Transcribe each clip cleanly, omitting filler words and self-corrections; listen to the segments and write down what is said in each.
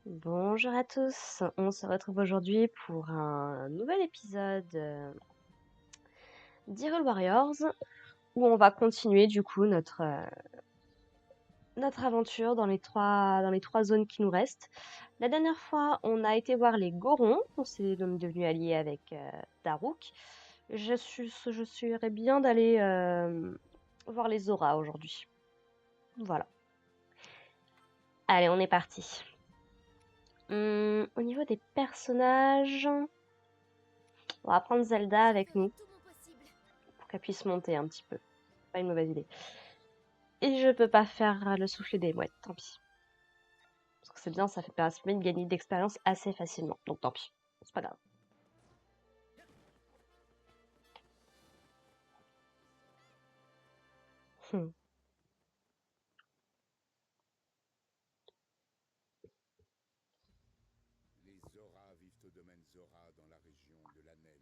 Bonjour à tous, on se retrouve aujourd'hui pour un nouvel épisode d'Hyrule Warriors où on va continuer du coup notre aventure dans les trois zones qui nous restent. La dernière fois, on a été voir les Gorons, on s'est donc devenu alliés avec Daruk. Je serais bien d'aller voir les Zora aujourd'hui. Voilà. Allez, on est parti. Au niveau des personnages, on va prendre Zelda Je avec ferai nous tout mon possible. pour qu'elle puisse monter un petit peu. Pas une mauvaise idée. Et je peux pas faire le souffle des mouettes, tant pis. Parce que c'est bien, ça permet de gagner d'expérience assez facilement. Donc tant pis, c'est pas grave. Hmm. Les Zora vivent au domaine Zora dans la région de l'Anel.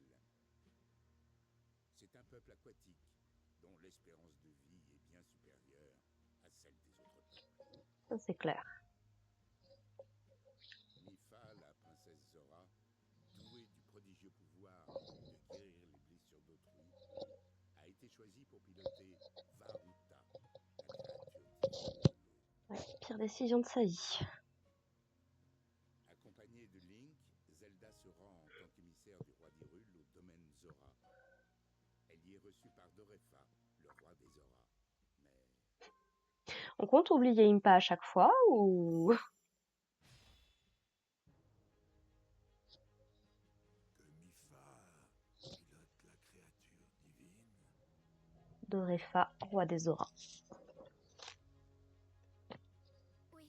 C'est un peuple aquatique dont l'espérance de vie est bien supérieure à celle des autres peuples. Ça c'est clair. Mifa, la princesse Zora, douée du prodigieux pouvoir de guérir les blessures d'autrui, a été choisie pour piloter Varuta, la créature divine de l'eau. Ouais, pire décision de sa vie. Accompagnée de Link, Zelda se rend en tant qu'émissaire du roi d'Hyrule au domaine Zora. Elle y est reçue par Dorefa, le roi des Zora. Mais On compte oublier Impa à chaque fois ou que Mifa pilote la créature divine. Dorefa, roi des auras. Oui,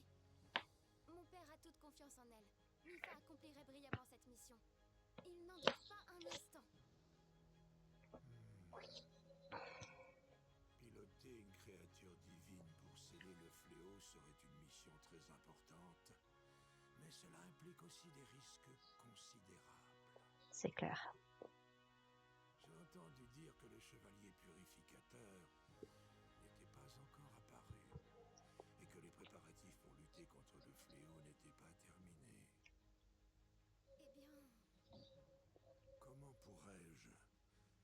mon père a toute confiance en elle. Mifa accomplirait brillamment cette mission. Il n'en doute pas un instant. Piloter une créature divine pour sceller le fléau serait une mission très importante, mais cela implique aussi des risques considérables. C'est clair. J'ai entendu dire que le chevalier purificateur n'était pas encore apparu et que les préparatifs pour lutter contre le fléau n'étaient pas terminés. Eh bien, Comment pourrais-je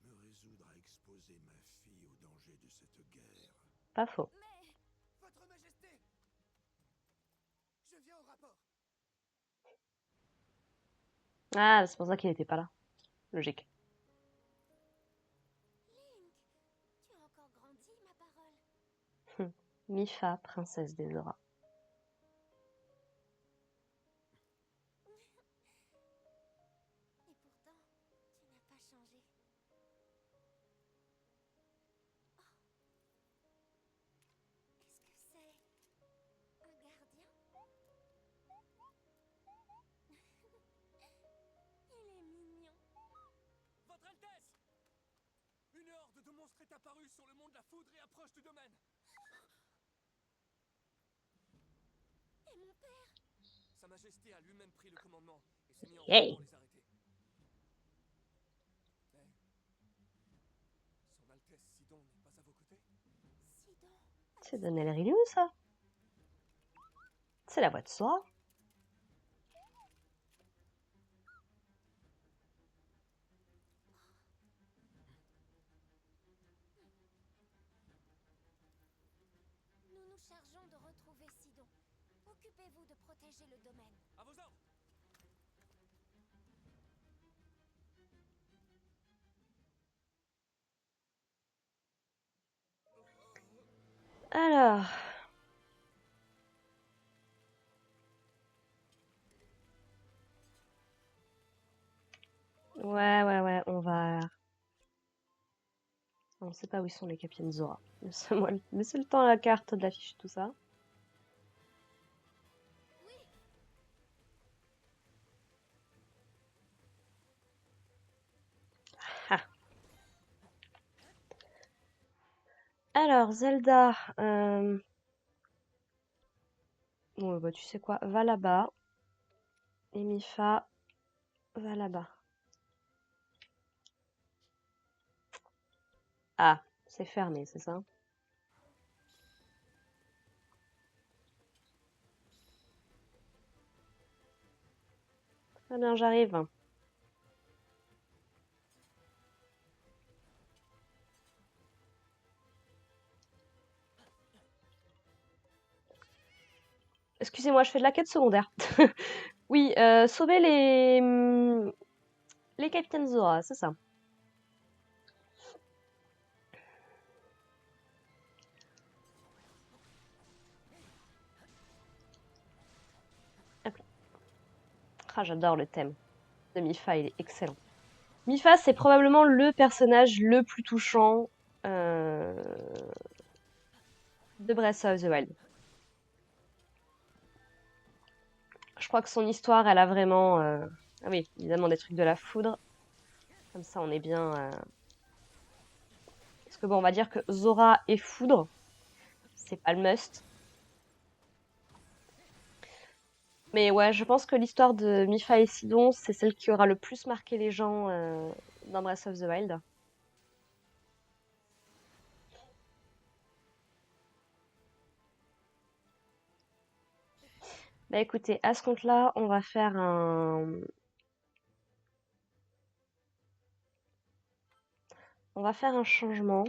me résoudre à exposer ma fille au danger de cette guerre? Pas faux. mais... Votre Majesté, je viens au rapport. Ah, c'est pour ça qu'il était pas là. Logique. Link, tu as encore grandi, ma parole. Mifa, princesse des auras. Et pourtant, tu n'as pas changé. Qu'est-ce que c'est? Un gardien? Il est mignon. Votre Altesse! Une horde de monstres est apparue sur le mont de la Foudre et approche du domaine. Et mon père? Sa Majesté a lui-même pris le commandement et s'est mis en route Hey! pour les arrêter. Mais... Son Altesse Sidon n'est pas à vos côtés? Sidon a C'est Donnel disparu. Rilou, ça? C'est la voix de Sora. Nous nous chargeons de retrouver Sidon. Occupez-vous de protéger le domaine. À vos ordres! Alors... Ouais, on va... On sait pas où ils sont les capitaines Zora. Laissez le temps à la carte de l'affiche, tout ça. Oui, Ah. Alors, Zelda... Bon, bah, tu sais quoi, va là-bas. Et Mifa, va là-bas. Ah, c'est fermé, c'est ça? Très bien, j'arrive. Excusez-moi, je fais de la quête secondaire. Oui, sauver les Capitaines Zora, c'est ça. Hop là. Ah, j'adore le thème de Mifa, il est excellent. Mifa, c'est probablement le personnage le plus touchant euh, de Breath of the Wild. Je crois que son histoire, elle a vraiment... Ah oui, évidemment, des trucs de la foudre. Comme ça, on est bien... Parce que bon, on va dire que Zora et foudre, c'est pas le must. Mais ouais, je pense que l'histoire de Mifa et Sidon, c'est celle qui aura le plus marqué les gens dans Breath of the Wild. Bah écoutez, à ce compte-là, on va faire un changement.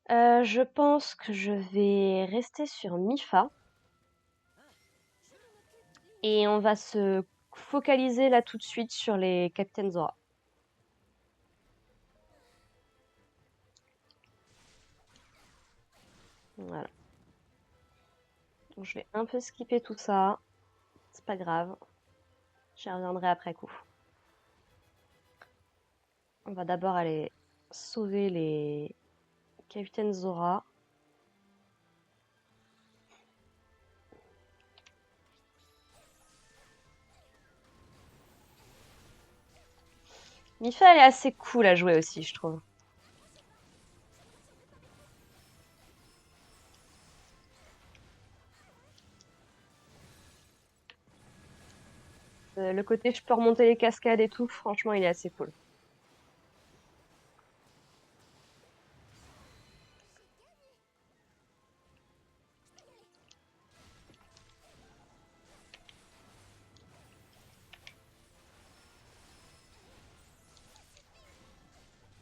Je pense que je vais rester sur Mifa et on va se focaliser là tout de suite sur les Captain Zora. Voilà. Donc, je vais un peu skipper tout ça. C'est pas grave. J'y reviendrai après coup. On va d'abord aller sauver les Capitaines Zora. Mifa, elle est assez cool à jouer aussi, je trouve. Le côté je peux remonter les cascades et tout, franchement, il est assez cool.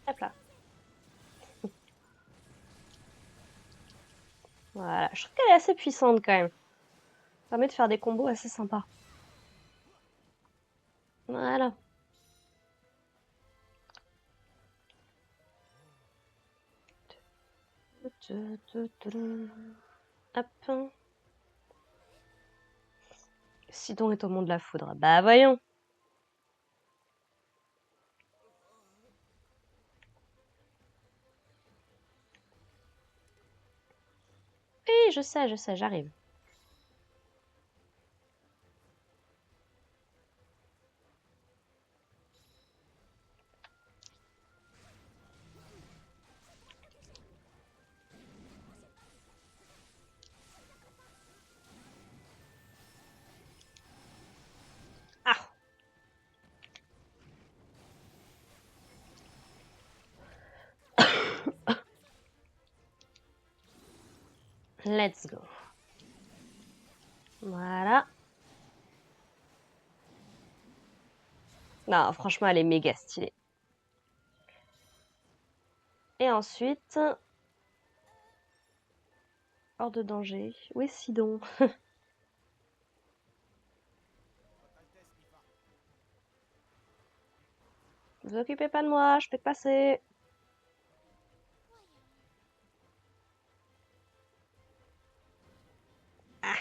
Hop là. Voilà, je trouve qu'elle est assez puissante quand même. Ça permet de faire des combos assez sympas. Voilà. Hop. Sidon est au monde de la foudre. Bah voyons. Oui, je sais, j'arrive. Ah! Let's go. Voilà. Non, franchement, elle est méga stylée. Et ensuite, hors de danger. Où est Sidon? Vous occupez pas de moi, je peux passer. Ah,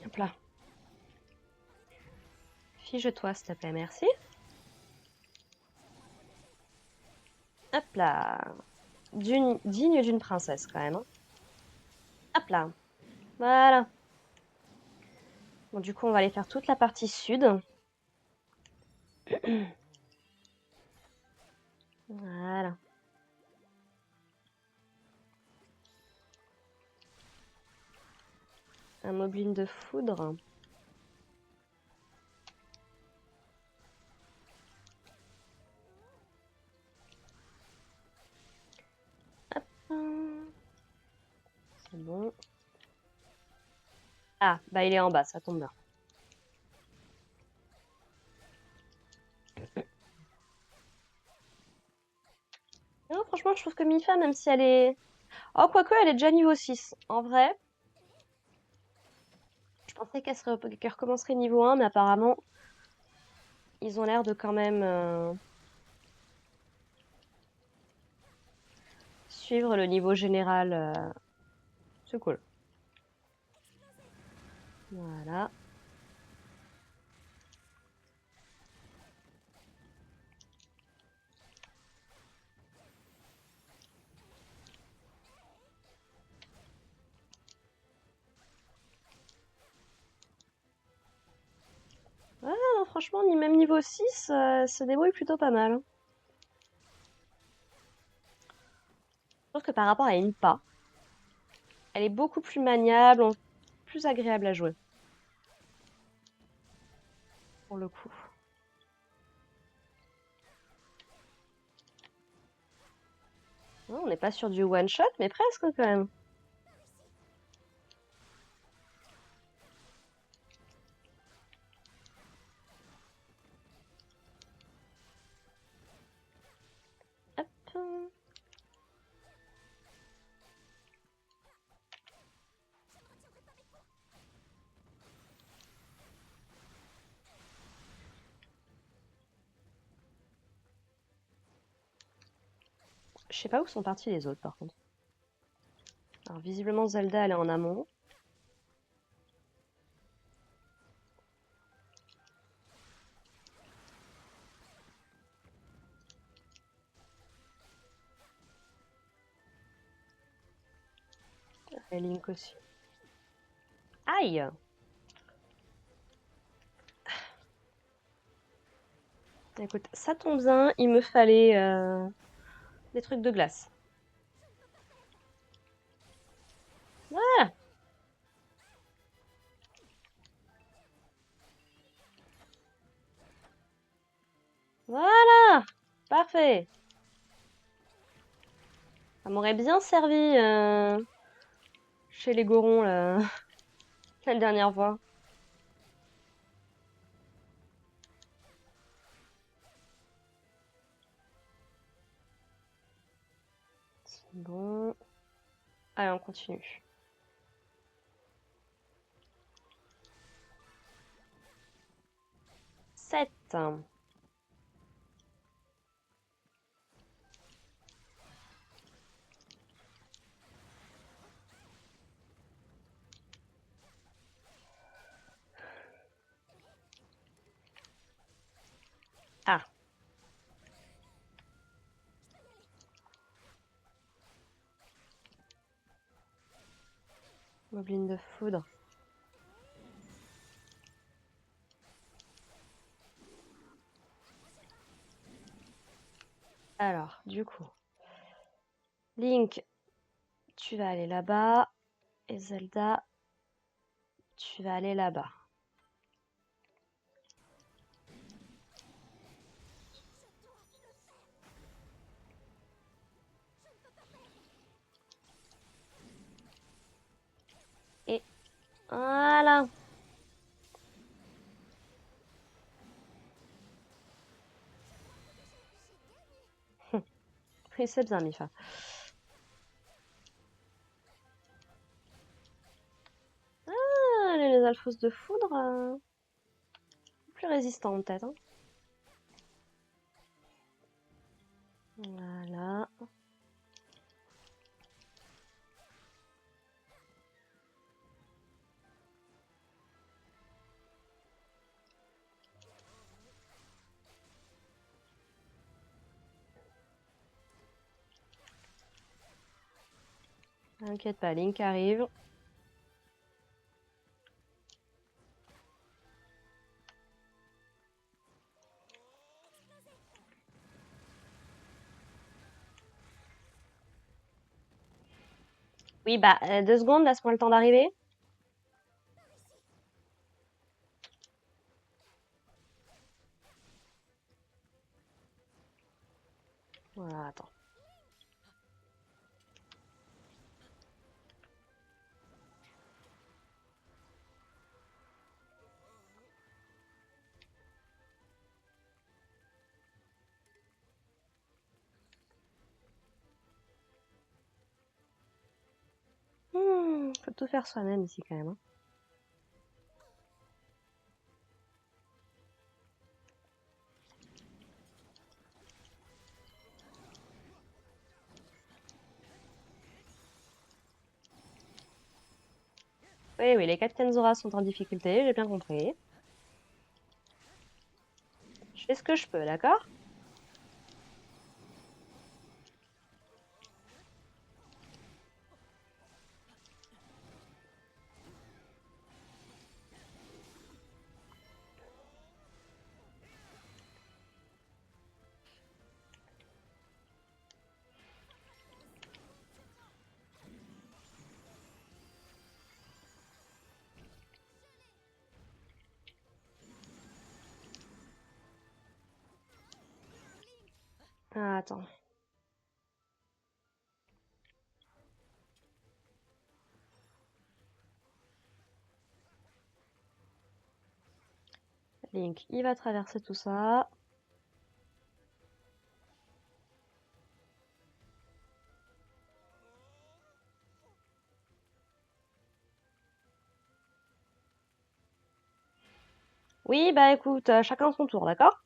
hop là. Fige-toi, s'il te plaît, merci. Hop là. Digne d'une princesse, quand même, hein. Hop là. Voilà. Bon, du coup, on va aller faire toute la partie sud. Voilà. Un moblin de foudre. Hop. C'est bon. Ah, bah il est en bas, ça tombe bien. Non, franchement, je trouve que Mifa, même si elle est... Oh, quoique, elle est déjà niveau 6. En vrai, je pensais qu'elle recommencerait niveau 1, mais apparemment, ils ont l'air de quand même suivre le niveau général. C'est cool. Voilà. Ouais, non, franchement, même niveau 6, elle se débrouille plutôt pas mal, hein. Je trouve que par rapport à Impa, elle est beaucoup plus maniable, plus agréable à jouer, pour le coup. Ouais, on n'est pas sur du one-shot, mais presque quand même. Hop. Je sais pas où sont partis les autres, par contre. Alors, visiblement, Zelda, elle est en amont. Et Link aussi. Aïe! Écoute, ça tombe bien, il me fallait des trucs de glace. Voilà! Voilà! Parfait! Ça m'aurait bien servi chez les Gorons, là, la dernière fois. C'est bon. Allez, on continue. 7. Ah, mobeline de foudre. Alors, du coup, Link, tu vas aller là-bas. Et Zelda, tu vas aller là-bas. Et voilà. Oui, c'est bien, Mifa. Ah, les alphos de foudre, plus résistants peut-être, hein. Voilà. T'inquiète pas, Link arrive. Oui, bah, 2 secondes, laisse-moi le temps d'arriver. Voilà, attends. Faut tout faire soi-même ici quand même, hein. Oui, oui, les Captain Zora sont en difficulté, j'ai bien compris. Je fais ce que je peux, d'accord? Ah, attends. Link, il va traverser tout ça. Oui, bah écoute, chacun son tour, d'accord?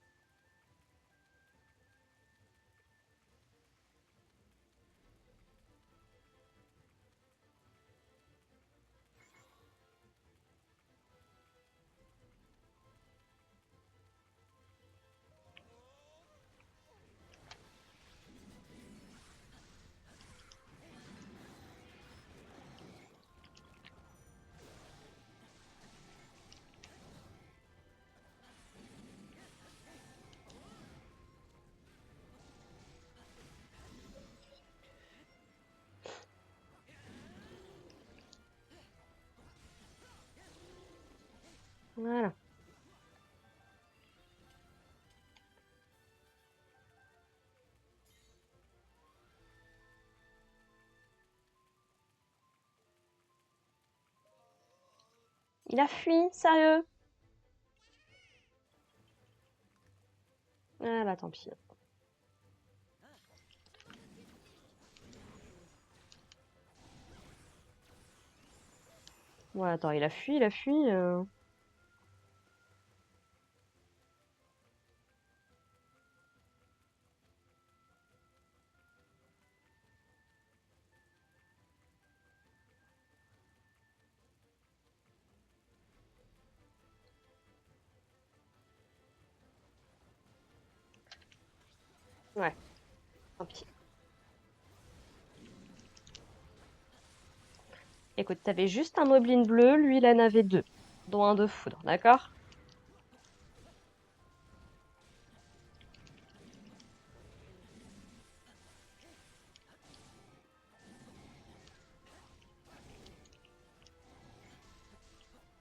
Voilà. Il a fui, sérieux? Ah bah tant pis. Ouais, attends, il a fui, il a fui. Ouais, tant pis. Écoute, t'avais juste un moblin bleu, lui il en avait deux, dont un de foudre, d'accord?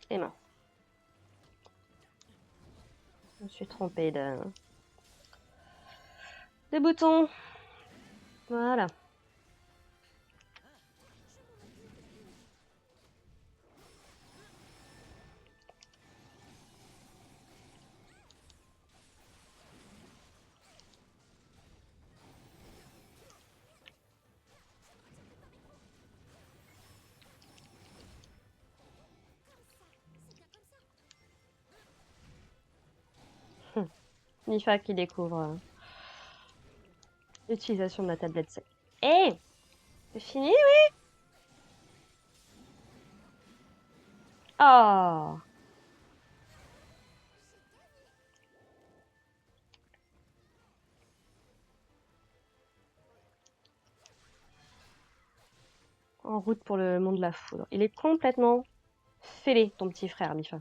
Et mince, je me suis trompée de bouton. Voilà. Nifa qui découvre l'utilisation de la tablette C. Eh, c'est fini, oui? Oh, en route pour le monde de la foudre. Il est complètement fêlé, ton petit frère, Nifa.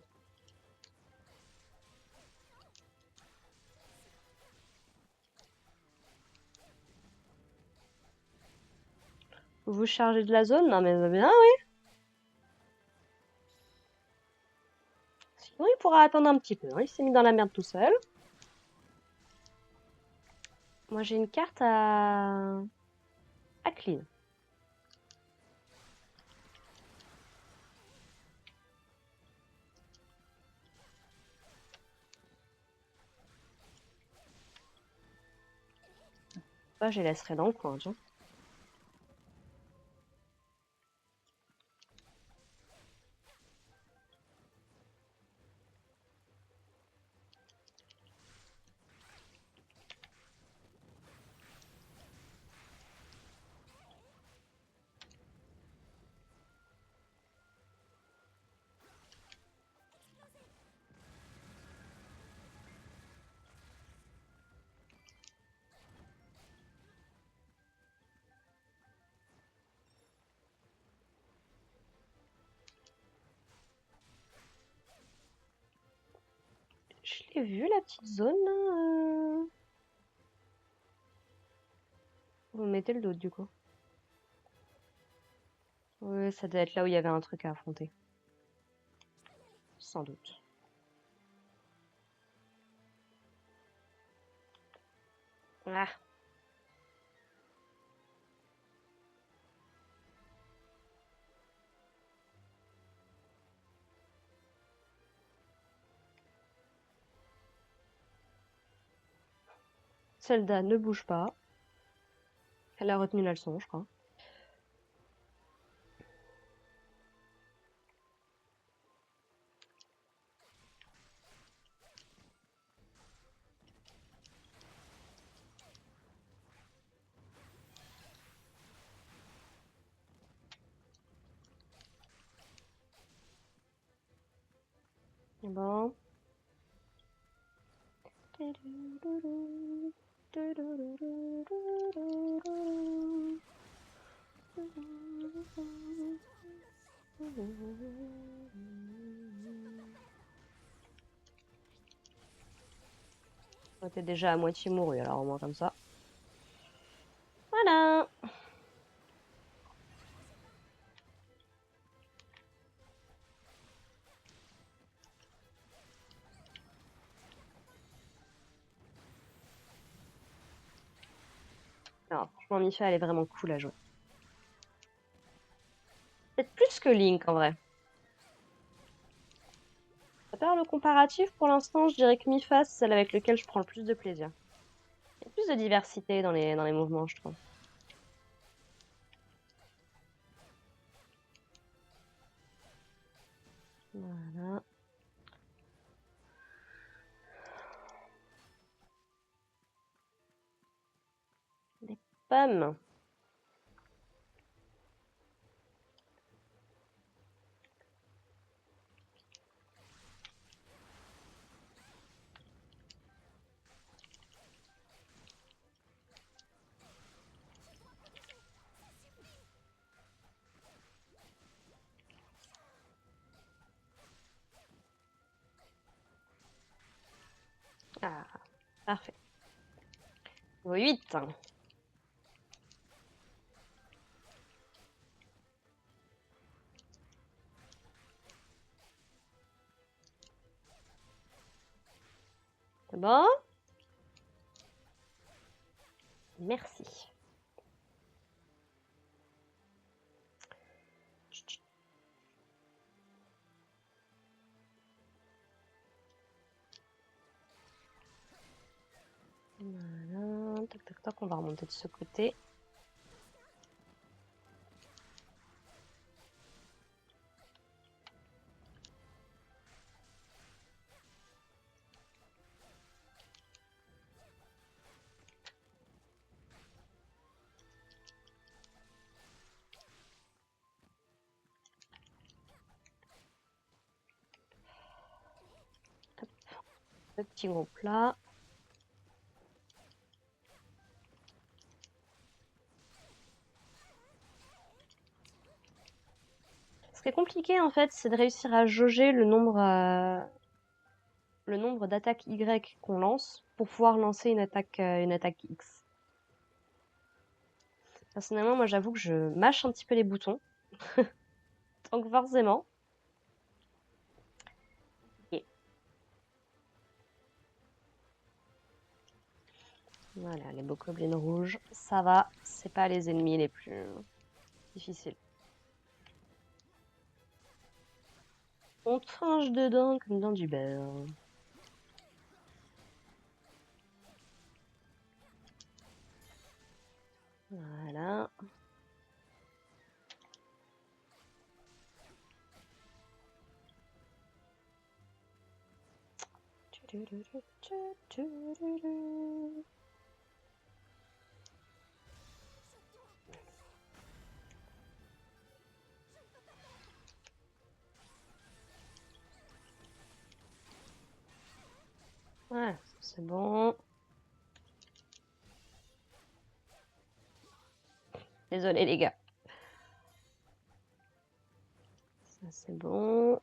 Vous vous chargez de la zone? Non mais bien, oui. Sinon, il pourra attendre un petit peu, hein. Il s'est mis dans la merde tout seul. Moi j'ai une carte à clean. Moi je les laisserai dans le coin, tiens. Je l'ai vu la petite zone là. Vous mettez le doute du coup. Oui, ça doit être là où il y avait un truc à affronter. Sans doute. Ah. Zelda ne bouge pas. Elle a retenu la leçon, je crois. Bon. Oh, t'es déjà à moitié mouru, alors au moins comme ça. Voilà. Non, franchement, Mifa, elle est vraiment cool à jouer. Peut-être plus que Link en vrai. À part le comparatif, pour l'instant, je dirais que Mifa, c'est celle avec laquelle je prends le plus de plaisir. Il y a plus de diversité dans les mouvements, je trouve. Voilà. Des pommes. Ah, parfait. Niveau 8. C'est bon? Merci. Voilà. Tac, tac, tac. On va remonter de ce côté. Hop. Le petit groupe là. Ce qui est compliqué en fait, c'est de réussir à jauger le nombre d'attaques Y qu'on lance pour pouvoir lancer une attaque X. Personnellement, moi j'avoue que je mâche un petit peu les boutons. Donc forcément. Ok. Voilà, les bokoblins rouges, ça va, c'est pas les ennemis les plus difficiles. On tranche dedans comme dans du beurre. Voilà. Ouais, c'est bon. Désolé les gars. Ça c'est bon.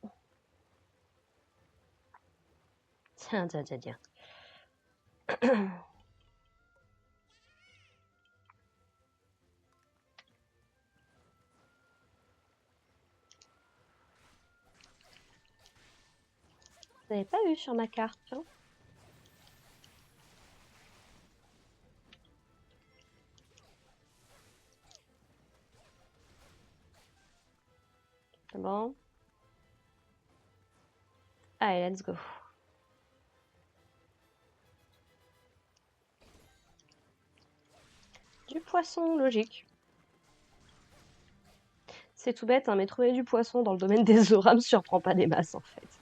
Tiens, tiens, tiens, tiens. Vous n'avez pas vu sur ma carte, tiens. C'est bon. Allez, let's go. Du poisson, logique. C'est tout bête, hein, mais trouver du poisson dans le domaine des auras me surprend pas des masses en fait.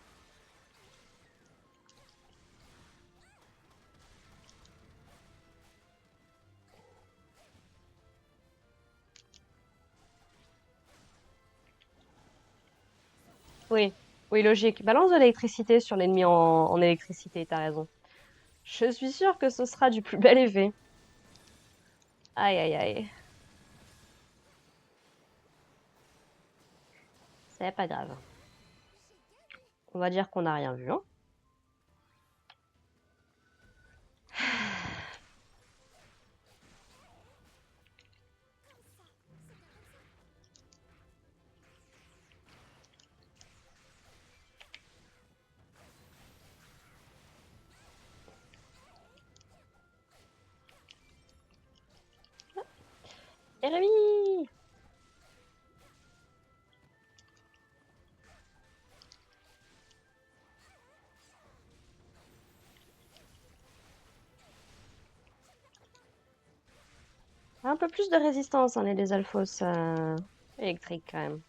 Oui, oui, logique. Balance de l'électricité sur l'ennemi en électricité, t'as raison. Je suis sûre que ce sera du plus bel effet. Aïe, aïe, aïe. C'est pas grave. On va dire qu'on n'a rien vu, hein. Jérémy! Un peu plus de résistance, hein, les alphos électriques quand même.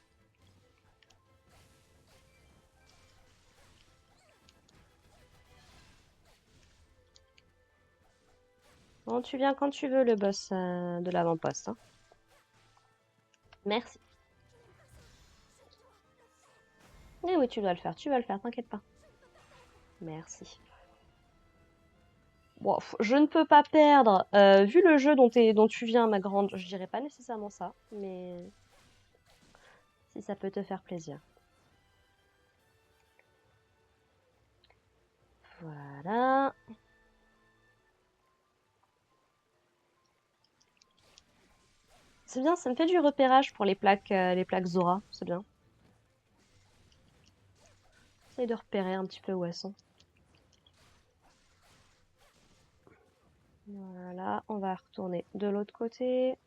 Bon, tu viens quand tu veux, le boss de l'avant-poste, hein. Merci. Eh oui, tu dois le faire, t'inquiète pas. Merci. Bon, je ne peux pas perdre. Vu le jeu dont tu viens, ma grande, je dirais pas nécessairement ça, mais si ça peut te faire plaisir. Voilà. C'est bien, ça me fait du repérage pour les plaques Zora, c'est bien. J'essaie de repérer un petit peu où elles sont. Voilà, on va retourner de l'autre côté.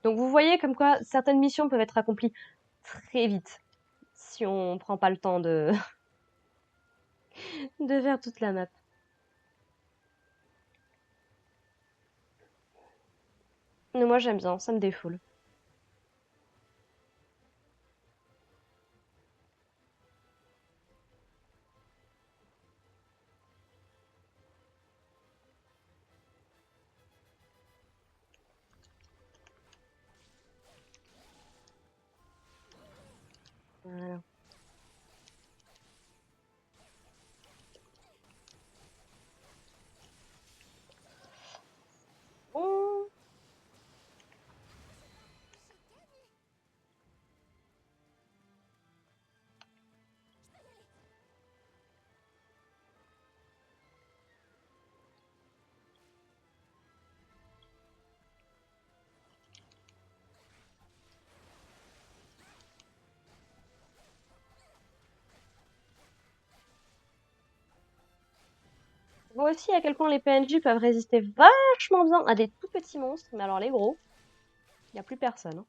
Donc vous voyez comme quoi certaines missions peuvent être accomplies très vite si on prend pas le temps de, de faire toute la map. Mais moi j'aime bien, ça me défoule. Voilà. Bon. On voit aussi à quel point les PNJ peuvent résister vachement bien à des tout petits monstres, mais alors les gros, il n'y a plus personne, hein.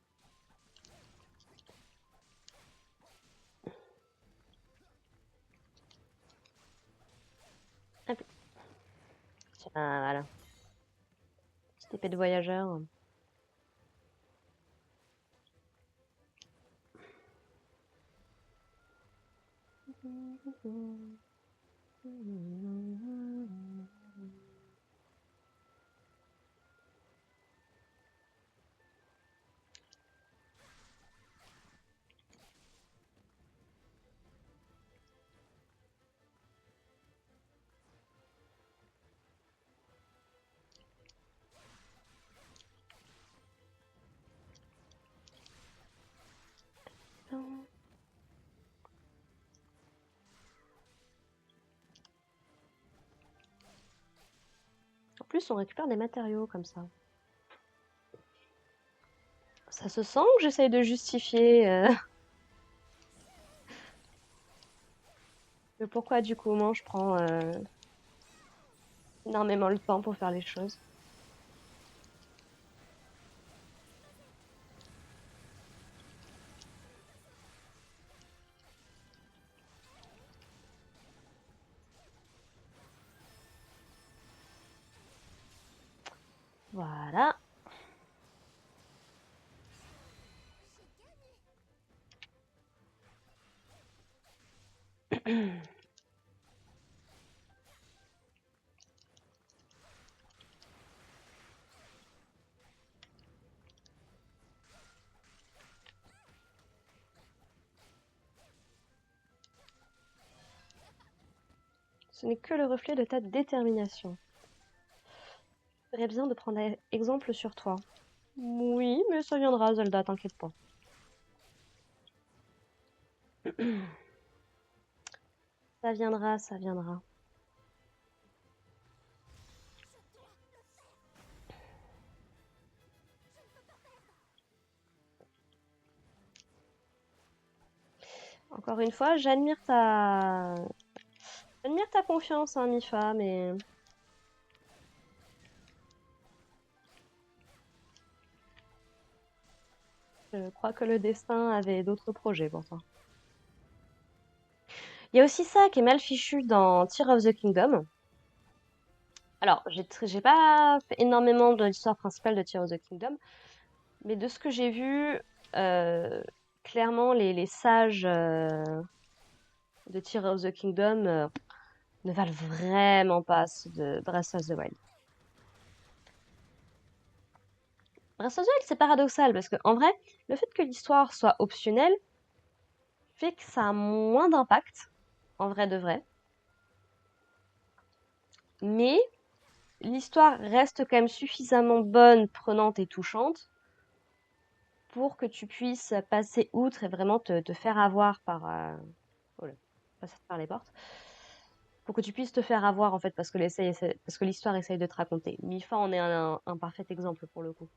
Hop. Tiens, voilà. Petite épée de voyageur. En plus, on récupère des matériaux comme ça. Ça se sent que j'essaye de justifier le pourquoi du comment je prends énormément le temps pour faire les choses. Voilà. Ce n'est que le reflet de ta détermination. Il serait bien de prendre exemple sur toi. Oui, mais ça viendra, Zelda, t'inquiète pas. Ça viendra, ça viendra. Encore une fois, j'admire ta confiance, hein, Mifa, mais je crois que le destin avait d'autres projets pour toi. Il y a aussi ça qui est mal fichu dans Tears of the Kingdom. Alors, j'ai pas fait énormément de l'histoire principale de Tears of the Kingdom, mais de ce que j'ai vu, clairement, les sages de Tears of the Kingdom ne valent vraiment pas ceux de Breath of the Wild. Breath of the Wild, c'est paradoxal, parce que en vrai, le fait que l'histoire soit optionnelle fait que ça a moins d'impact, en vrai de vrai. Mais l'histoire reste quand même suffisamment bonne, prenante et touchante pour que tu puisses passer outre et vraiment te faire avoir par... Oh là, passer par les portes. Pour que tu puisses te faire avoir, en fait, parce que l'histoire essaye de te raconter. Mifa en est un parfait exemple, pour le coup.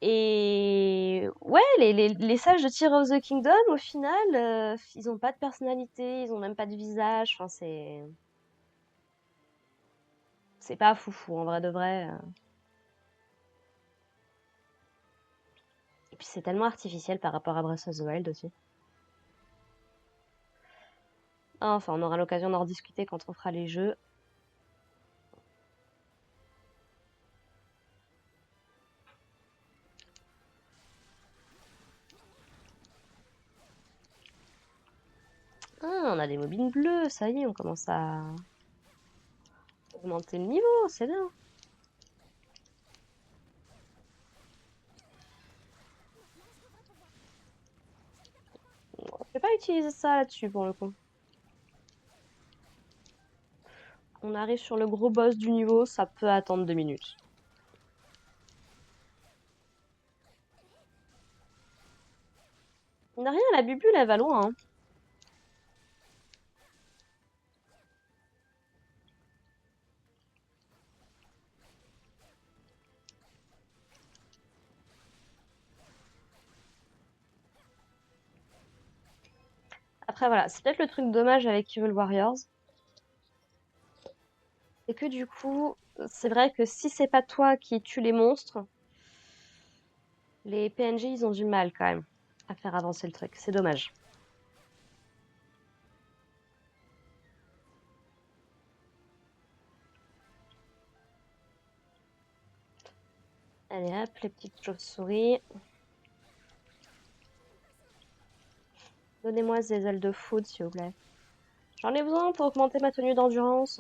Et ouais, les sages de Tears of the Kingdom, au final, ils ont pas de personnalité, ils ont même pas de visage. Enfin, c'est pas foufou, en vrai de vrai. Et puis c'est tellement artificiel par rapport à Breath of the Wild aussi. Enfin, on aura l'occasion d'en rediscuter quand on fera les jeux. Ah, on a des mobines bleues, ça y est, on commence à augmenter le niveau, c'est bien. Je vais pas utiliser ça là-dessus pour le coup. On arrive sur le gros boss du niveau, ça peut attendre 2 minutes. Il n'a rien, la bubule, elle va loin, hein. Après, voilà, c'est peut-être le truc dommage avec Evil Warriors. que du coup, c'est vrai que si c'est pas toi qui tue les monstres, les PNJ ils ont du mal quand même à faire avancer le truc. C'est dommage. Allez hop, les petites chauves-souris. Donnez-moi des ailes de foot, s'il vous plaît. J'en ai besoin pour augmenter ma tenue d'endurance.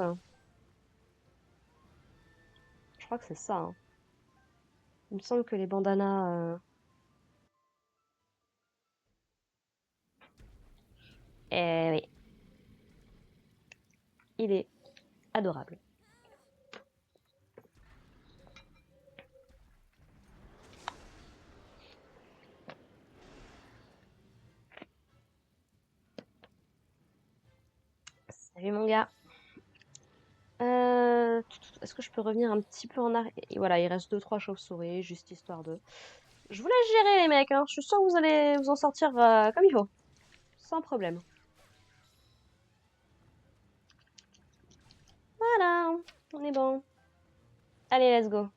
Je crois que c'est ça, hein. Il me semble que les bandanas... Eh oui, il est adorable. Salut mon gars. Est-ce que je peux revenir un petit peu en arrière? Et voilà, il reste 2-3 chauves-souris, juste histoire de... Je vous laisse gérer les mecs, hein. Je suis sûre que vous allez vous en sortir comme il faut. Sans problème. Voilà, on est bon. Allez, let's go.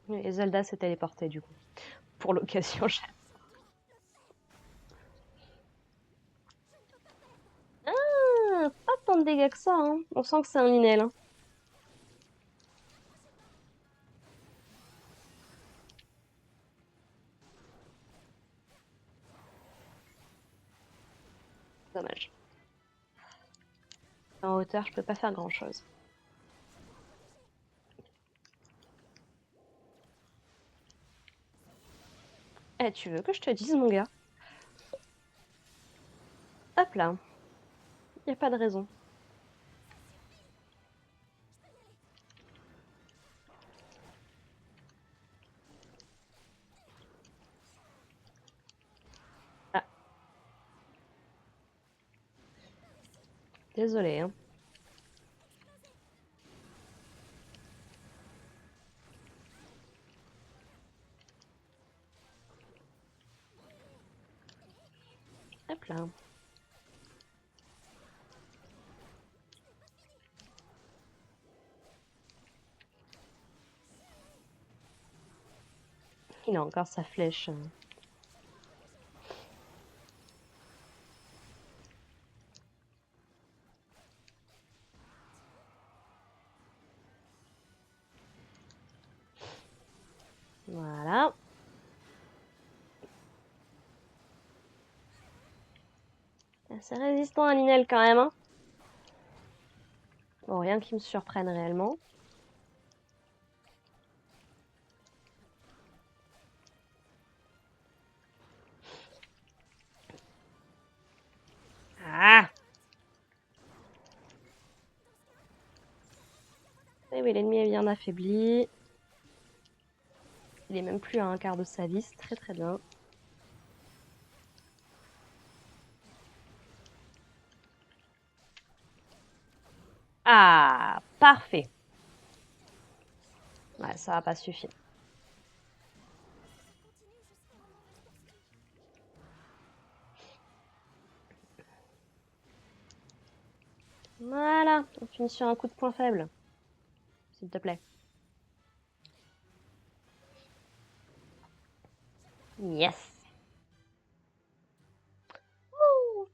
Et Zelda s'est téléportée du coup. Pour l'occasion, Ah, pas tant de dégâts que ça, hein. On sent que c'est un Ninel, hein. Dommage. En hauteur, je peux pas faire grand chose. Eh, tu veux que je te dise, mon gars? Hop là. Y a pas de raison. Ah, désolé, hein. Hop là. Il a encore sa flèche. Voilà. C'est résistant à Ninel quand même, hein. Bon, rien qui me surprenne réellement. Ah! Eh oui, l'ennemi est bien affaibli. Il est même plus à un quart de sa vie, c'est très très bien. Ah, parfait. Ouais, ça va pas suffire. Voilà, on finit sur un coup de poing faible. S'il te plaît. Yes. Ouh.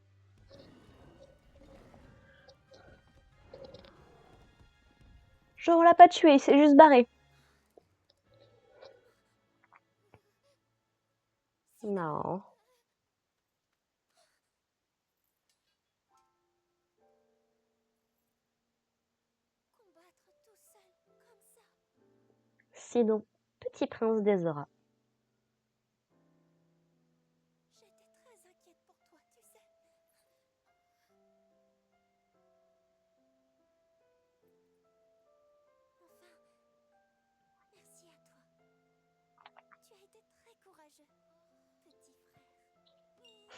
Genre, on l'a pas tué, il s'est juste barré. Non. Combattre tout seul, comme ça. Sinon, petit prince des auras. J'étais très inquiète pour toi, tu sais. Enfin, merci à toi. Tu as été très courageux, petit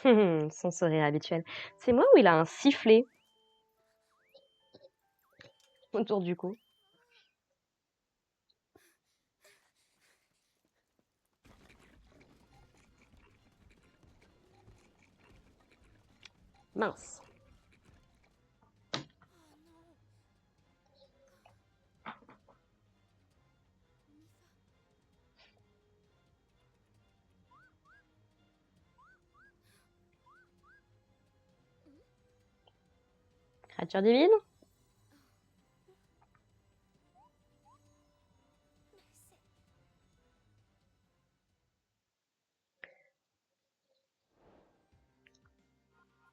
frère. Son sourire habituel. C'est moi ou il a un sifflet autour du cou? Mince. Oh non, Créature divine?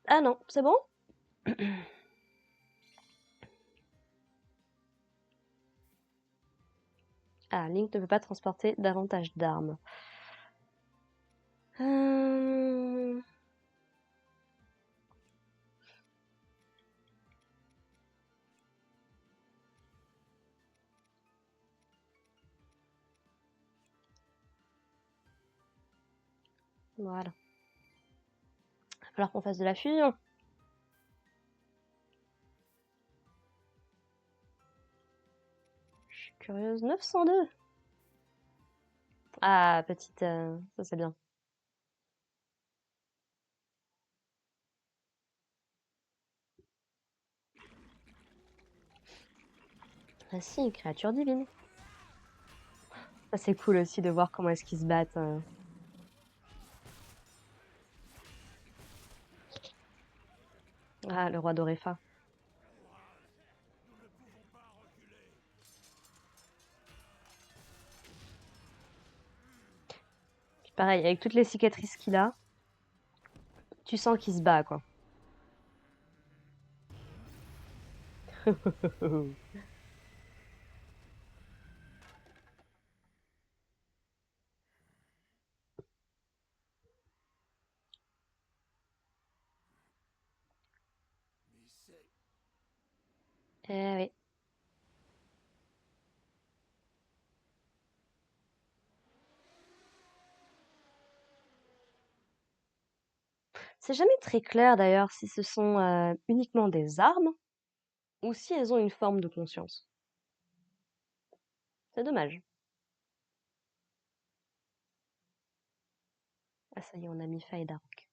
Ah non, c'est bon? Ah, Link ne peut pas transporter davantage d'armes. Euh, Voilà. Il va falloir qu'on fasse de la fusion. Je suis curieuse. 902. Ah, petite... ça c'est bien. Ah si, une créature divine. Ça c'est cool aussi de voir comment est-ce qu'ils se battent. Ah, le roi d'Orefa. Puis pareil, avec toutes les cicatrices qu'il a, tu sens qu'il se bat, quoi. Mais c'est... Eh oui. C'est jamais très clair d'ailleurs si ce sont uniquement des armes ou si elles ont une forme de conscience. C'est dommage. Ah ça y est, on a mis Faye Dark.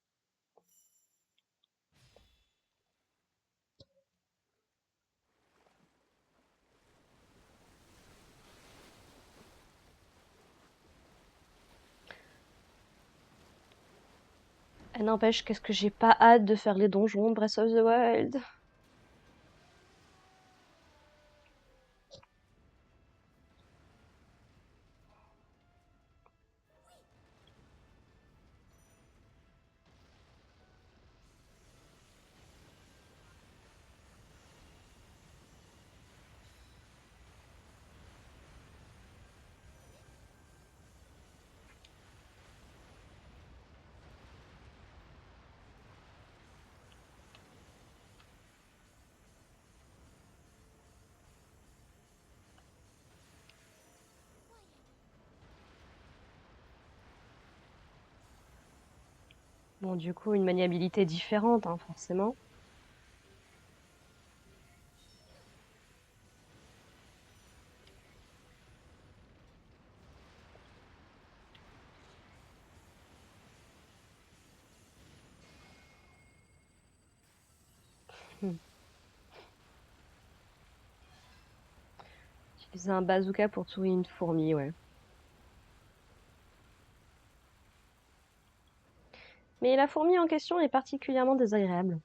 N'empêche, qu'est-ce que j'ai pas hâte de faire les donjons de Breath of the Wild. Bon, du coup, une maniabilité différente, hein, forcément. Hmm. Utiliser un bazooka pour tuer une fourmi, ouais. Mais la fourmi en question est particulièrement désagréable.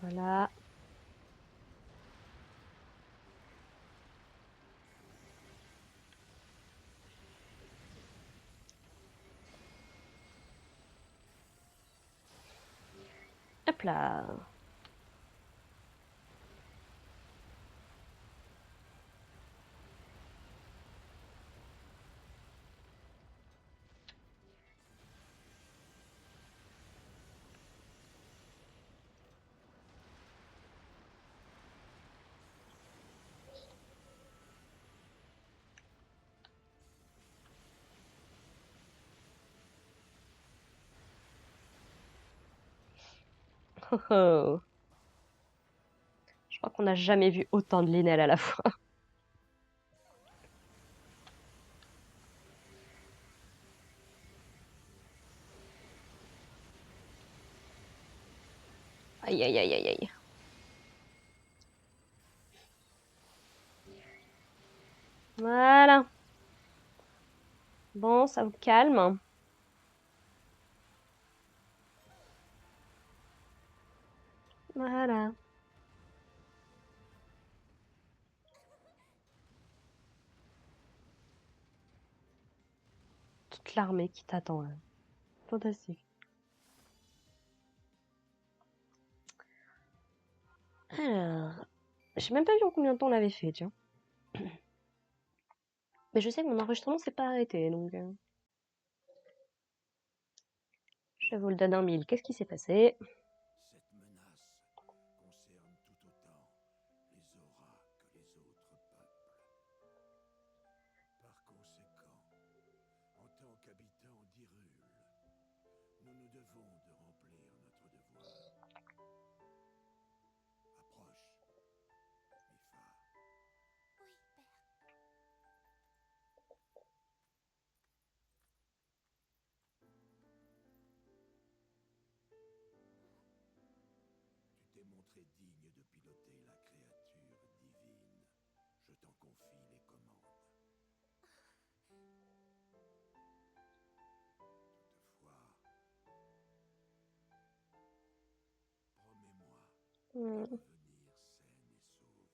Voilà. Hop là. Oh, oh. Je crois qu'on n'a jamais vu autant de Linel à la fois. Aïe, aïe, aïe, aïe, aïe. Voilà. Bon, ça vous calme. Voilà. Toute l'armée qui t'attend, là. Fantastique. Alors, je sais même pas vu en combien de temps on l'avait fait, tiens. Mais je sais que mon enregistrement s'est pas arrêté, donc je vous le donne en mille. Qu'est-ce qui s'est passé? Cette menace concerne tout autant les auras que les autres peuples. Par conséquent, en tant qu'habitants d'Hyrule, nous nous devons de remplir notre devoir. Approche, Mifa. Oui, père. Tu t'es montré digne de piloter la créature divine. Je t'en confie les commandes. Toutefois, promets-moi de Hmm. revenir saine et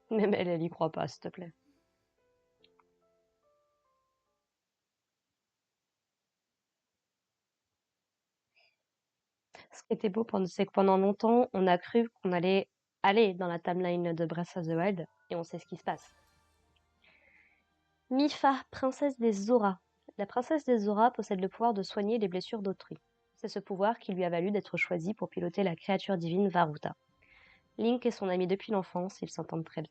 sauve. Même elle y croit pas, s'il te plaît. Ce qui était beau, c'est que pendant longtemps, on a cru qu'on allait aller dans la timeline de Breath of the Wild, et on sait ce qui se passe. Mifa, princesse des Zora. La princesse des Zora possède le pouvoir de soigner les blessures d'autrui. C'est ce pouvoir qui lui a valu d'être choisie pour piloter la créature divine Varuta. Link est son ami depuis l'enfance, ils s'entendent très bien.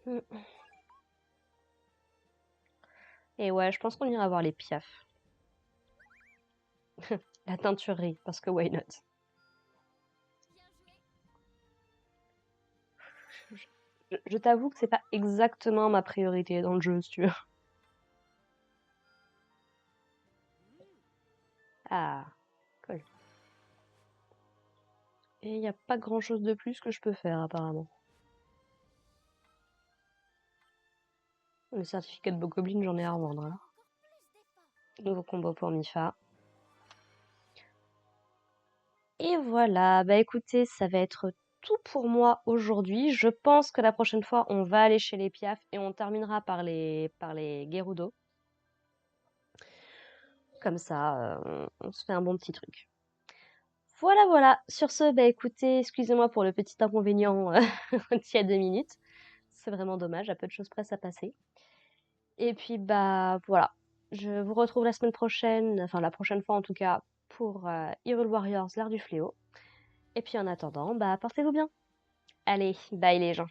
Hmm. Et ouais, je pense qu'on ira voir les piafs. La teinturerie, parce que why not? Bien joué. Je t'avoue que c'est pas exactement ma priorité dans le jeu, si tu veux. Ah, cool. Et il n'y a pas grand chose de plus que je peux faire, apparemment. Le certificat de Bokoblin, j'en ai à revendre, alors. Encore plus d'efforts. Nouveau combo pour Mifa. Et voilà, bah écoutez, ça va être tout pour moi aujourd'hui. Je pense que la prochaine fois, on va aller chez les Piaf et on terminera par les Gerudo. Comme ça, on se fait un bon petit truc. Voilà, voilà. Sur ce, bah écoutez, excusez-moi pour le petit inconvénient d'il y a 2 minutes. C'est vraiment dommage, à peu de choses près ça passer. Et puis bah voilà, je vous retrouve la semaine prochaine, enfin la prochaine fois en tout cas, pour Hyrule Warriors, l'ère du fléau. Et puis en attendant, bah portez-vous bien. Allez, bye les gens.